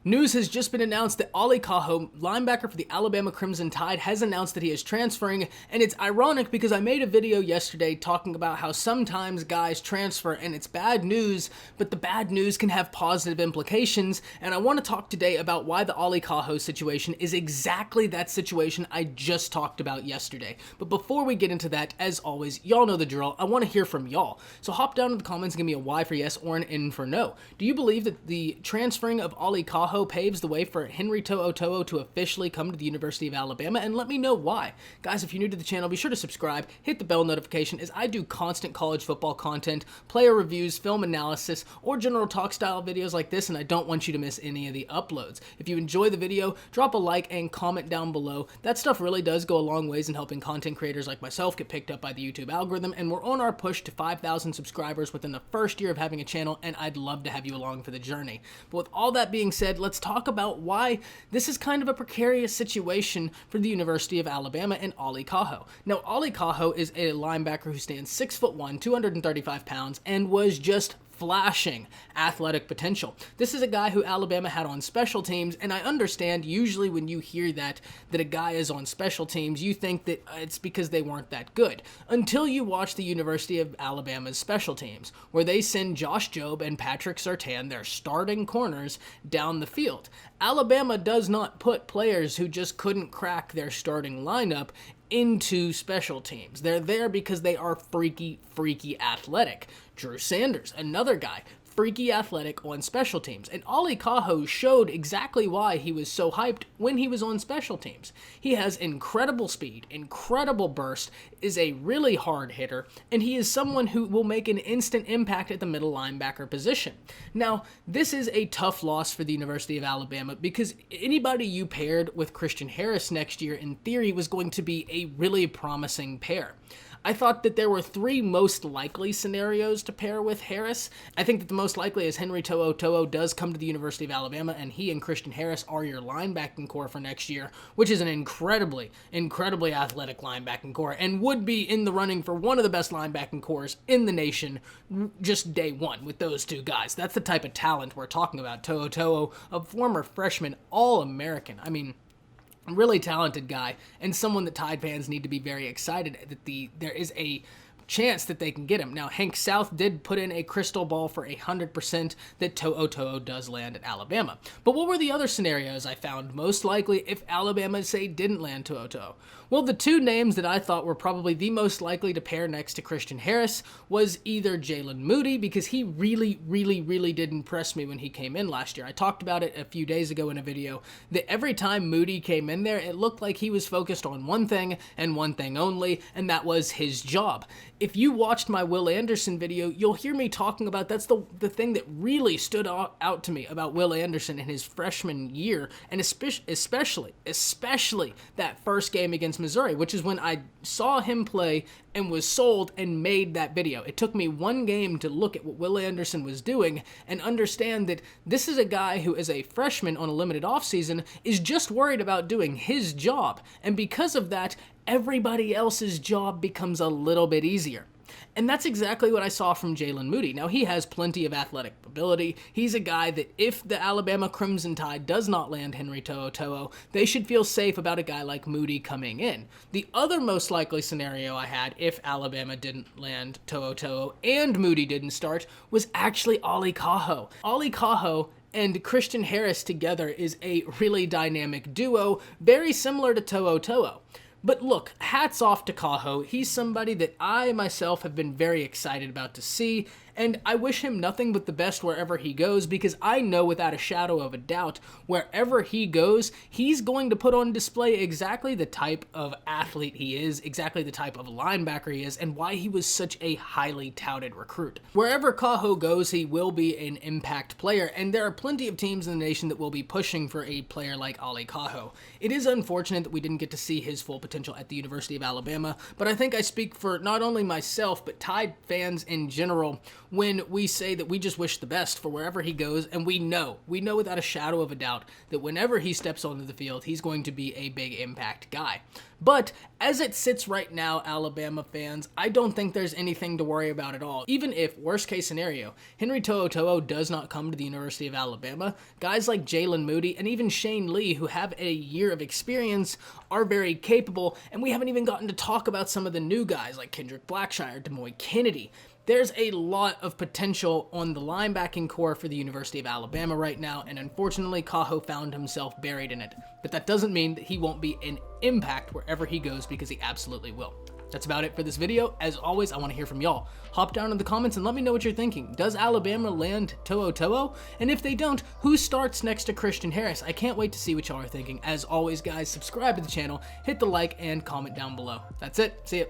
News has just been announced that Ollie Kaho, linebacker for the Alabama Crimson Tide, has announced that he is transferring, and it's ironic because I made a video yesterday talking about how sometimes guys transfer and it's bad news, but the bad news can have positive implications, and I want to talk today about why the Ollie Kaho situation is exactly that situation I just talked about yesterday. But before we get into that, as always, y'all know the drill. I want to hear from y'all. So hop down in the comments and give me a Y for yes or an N for no. Do you believe that the transferring of Ollie Kaho paves the way for Henry To'oTo'o to officially come to the University of Alabama? And let me know why. Guys, if you're new to the channel, be sure to subscribe, hit the bell notification, as I do constant college football content, player reviews, film analysis, or general talk style videos like this, and I don't want you to miss any of the uploads. If you enjoy the video, drop a like and comment down below. That stuff really does go a long ways in helping content creators like myself get picked up by the YouTube algorithm, and we're on our push to 5,000 subscribers within the first year of having a channel, and I'd love to have you along for the journey. But with all that being said, let's talk about why this is kind of a precarious situation for the University of Alabama and Ollie Kaho. Now, Ollie Kaho is a linebacker who stands 6'1", 235 pounds, and was just flashing athletic potential. This is a guy who Alabama had on special teams, and I understand usually when you hear that a guy is on special teams, you think that it's because they weren't that good, until you watch the University of Alabama's special teams, where they send Josh Jobe and Patrick Surtain, their starting corners, down the field. Alabama does not put players who just couldn't crack their starting lineup into special teams. They're there because they are freaky athletic. Drew Sanders, another guy, freaky athletic on special teams. And Ollie Kaho showed exactly why he was so hyped when he was on special teams. He has incredible speed, incredible burst, is a really hard hitter, and he is someone who will make an instant impact at the middle linebacker position. Now, this is a tough loss for the University of Alabama because anybody you paired with Christian Harris next year, in theory, was going to be a really promising pair. I thought that there were three most likely scenarios to pair with Harris. I think that the most likely is Henry To'oTo'o does come to the University of Alabama, and he and Christian Harris are your linebacking core for next year, which is an incredibly athletic linebacking core, and would be in the running for one of the best linebacking cores in the nation just day one with those two guys. That's the type of talent we're talking about. To'oTo'o, a former freshman All-American. I mean, really talented guy, and someone that Tide fans need to be very excited that there is a chance that they can get him. Now, Hank South did put in a crystal ball for 100% that To'oTo'o does land at Alabama. But what were the other scenarios I found most likely if Alabama, say, didn't land To'oTo'o? Well, the two names that I thought were probably the most likely to pair next to Christian Harris was either Jalen Moody, because he really did impress me when he came in last year. I talked about it a few days ago in a video, that every time Moody came in there, it looked like he was focused on one thing and one thing only, and that was his job. If you watched my Will Anderson video, you'll hear me talking about that's the thing that really stood out to me about Will Anderson in his freshman year, and especially that first game against Missouri, which is when I saw him play and was sold and made that video. It took me one game to look at what Will Anderson was doing and understand that this is a guy who, as a freshman on a limited offseason, is just worried about doing his job, and because of that, everybody else's job becomes a little bit easier. And that's exactly what I saw from Jalen Moody. Now, he has plenty of athletic ability. He's a guy that if the Alabama Crimson Tide does not land Henry To'oTo'o, they should feel safe about a guy like Moody coming in. The other most likely scenario I had if Alabama didn't land To'oTo'o and Moody didn't start was actually Ollie Kaho. Ollie Kaho and Christian Harris together is a really dynamic duo, very similar to To'oTo'o. But look, hats off to Kaho. He's somebody that I myself have been very excited about to see, and I wish him nothing but the best wherever he goes, because I know without a shadow of a doubt, wherever he goes, he's going to put on display exactly the type of athlete he is, exactly the type of linebacker he is, and why he was such a highly touted recruit. Wherever Kaho goes, he will be an impact player, and there are plenty of teams in the nation that will be pushing for a player like Ollie Kaho. It is unfortunate that we didn't get to see his full potential at the University of Alabama, but I think I speak for not only myself, but Tide fans in general when we say that we just wish the best for wherever he goes, and we know without a shadow of a doubt that whenever he steps onto the field, he's going to be a big impact guy. But as it sits right now, Alabama fans, I don't think there's anything to worry about at all. Even if, worst case scenario, Henry To'oTo'o does not come to the University of Alabama, guys like Jalen Moody and even Shane Lee, who have a year of experience, are very capable, and we haven't even gotten to talk about some of the new guys like Kendrick Blackshire, Demoy Kennedy. There's a lot of potential on the linebacking core for the University of Alabama right now, and unfortunately, Kaho found himself buried in it. But that doesn't mean that he won't be an impact wherever he goes, because he absolutely will. That's about it for this video. As always, I want to hear from y'all. Hop down in the comments and let me know what you're thinking. Does Alabama land To'oTo'o? And if they don't, who starts next to Christian Harris? I can't wait to see what y'all are thinking. As always, guys, subscribe to the channel, hit the like, and comment down below. That's it. See ya.